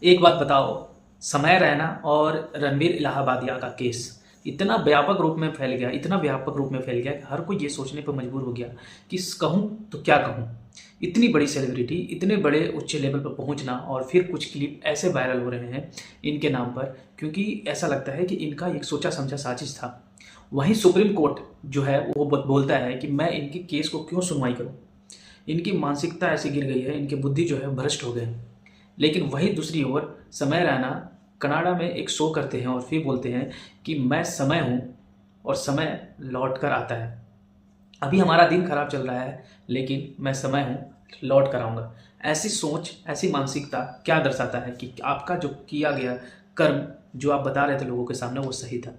एक बात बताओ, समय रैना और रणवीर इलाहाबादिया का केस इतना व्यापक रूप में फैल गया, इतना व्यापक रूप में फैल गया कि हर कोई ये सोचने पर मजबूर हो गया कि कहूँ तो क्या कहूँ। इतनी बड़ी सेलिब्रिटी, इतने बड़े उच्च लेवल पर पहुँचना और फिर कुछ क्लिप ऐसे वायरल हो रहे हैं इनके नाम पर, क्योंकि ऐसा लगता है कि इनका एक सोचा समझा साजिश था। वहीं सुप्रीम कोर्ट जो है वो बोलता है कि मैं इनके केस को क्यों सुनवाई करूँ। इनकी मानसिकता ऐसी गिर गई है, इनकी बुद्धि जो है भ्रष्ट हो गए हैं। लेकिन वही दूसरी ओर समय रैना कनाडा में एक शो करते हैं और फिर बोलते हैं कि मैं समय हूँ और समय लौट कर आता है। अभी हमारा दिन खराब चल रहा है लेकिन मैं समय हूँ, लौट कर आऊँगा। ऐसी सोच, ऐसी मानसिकता क्या दर्शाता है कि आपका जो किया गया कर्म जो आप बता रहे थे लोगों के सामने वो सही था।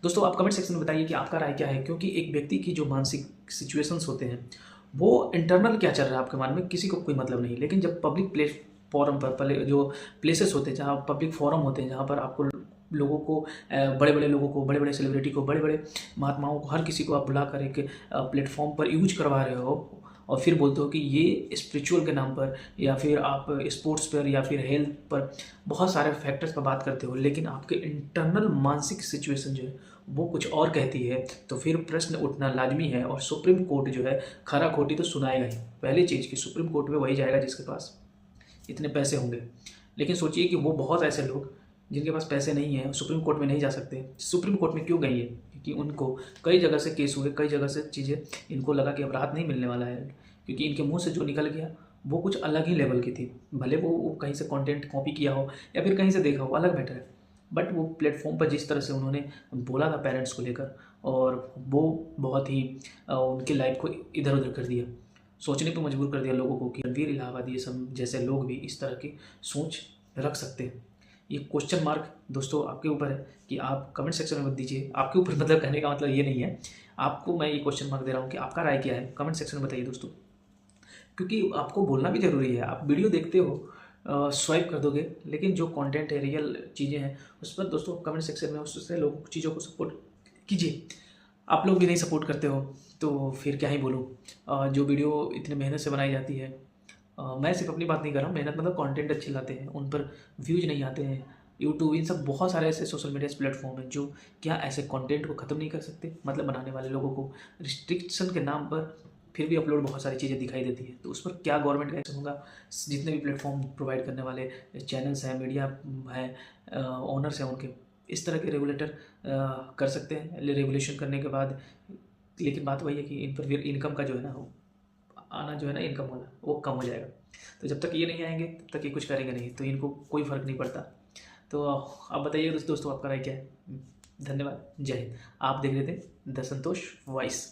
दोस्तों आप कमेंट सेक्शन में बताइए कि आपका राय क्या है, क्योंकि एक व्यक्ति की जो मानसिक सिचुएशंस होते हैं वो इंटरनल क्या चल रहा है आपके मन में किसी को कोई मतलब नहीं, लेकिन जब पब्लिक प्लेटफॉर्म पर जो प्लेसेस होते हैं, जहाँ पब्लिक फोरम होते हैं, जहाँ पर आपको लोगों को, बड़े बड़े लोगों को, बड़े बड़े सेलिब्रिटी को, बड़े बड़े महात्माओं को, हर किसी को आप बुलाकर एक प्लेटफॉर्म पर यूज करवा रहे हो और फिर बोलते हो कि ये स्पिरिचुअल के नाम पर या फिर आप स्पोर्ट्स पर या फिर हेल्थ पर बहुत सारे फैक्टर्स पर बात करते हो, लेकिन आपके इंटरनल मानसिक सिचुएशन जो है वो कुछ और कहती है, तो फिर प्रश्न उठना लाजमी है। और सुप्रीम कोर्ट जो है खरा खोटी तो सुनाएगा ही। पहली चीज़ कि सुप्रीम कोर्ट में वही जाएगा जिसके पास इतने पैसे होंगे। लेकिन सोचिए कि वो बहुत ऐसे लोग जिनके पास पैसे नहीं है सुप्रीम कोर्ट में नहीं जा सकते। सुप्रीम कोर्ट में क्यों गई है? क्योंकि उनको कई जगह से केस हुए, कई जगह से चीज़ें इनको लगा कि अब राहत नहीं मिलने वाला है, क्योंकि इनके मुंह से जो निकल गया वो कुछ अलग ही लेवल की थी। भले वो कहीं से कंटेंट कॉपी किया हो या फिर कहीं से देखा हो, अलग मैटर है। बट वो प्लेटफॉर्म पर जिस तरह से उन्होंने बोला था पेरेंट्स को लेकर, और वो बहुत ही उनकी लाइफ को इधर उधर कर दिया, सोचने पर मजबूर कर दिया लोगों को कि रणवीर इलाहाबादी ये सब जैसे लोग भी इस तरह की सोच रख सकते हैं। ये क्वेश्चन मार्क दोस्तों आपके ऊपर है कि आप कमेंट सेक्शन में मत दीजिए। आपके ऊपर मतलब कहने का मतलब ये नहीं है, आपको मैं ये क्वेश्चन मार्क दे रहा हूँ कि आपका राय क्या है, कमेंट सेक्शन में बताइए दोस्तों। क्योंकि आपको बोलना भी ज़रूरी है। आप वीडियो देखते हो, स्वाइप कर दोगे, लेकिन जो कंटेंट है, रियल चीज़ें हैं, उस पर दोस्तों कमेंट सेक्शन में उससे लोग चीज़ों को सपोर्ट कीजिए। आप लोग भी नहीं सपोर्ट करते हो तो फिर क्या ही बोलूँ। जो वीडियो इतने मेहनत से बनाई जाती है, मैं सिर्फ अपनी बात नहीं कर रहा हूँ, मेहनत मतलब कंटेंट अच्छे लाते हैं, उन पर व्यूज नहीं आते हैं। यूट्यूब, इन सब बहुत सारे ऐसे सोशल मीडिया प्लेटफॉर्म हैं जो क्या ऐसे कंटेंट को ख़त्म नहीं कर सकते, मतलब बनाने वाले लोगों को रिस्ट्रिक्शन के नाम पर फिर भी अपलोड बहुत सारी चीज़ें दिखाई देती है, तो उस पर क्या गवर्नमेंट का एक्शन होगा? जितने भी प्लेटफॉर्म प्रोवाइड करने वाले चैनल्स हैं, मीडिया हैं, ओनर्स हैं, उनके इस तरह के रेगुलेटर कर सकते हैं रेगुलेशन करने के बाद। लेकिन बात वही है कि इन पर फिर इनकम का जो है ना, आना जो है ना, इनकम वाला, वो कम हो जाएगा। तो जब तक ये नहीं आएंगे तब तक ये कुछ करेंगे नहीं, तो इनको कोई फ़र्क नहीं पड़ता। तो आप बताइए दोस्तों, आपका राय क्या है? धन्यवाद, जय हिंद। आप देख रहे थे द संतोष वॉइस।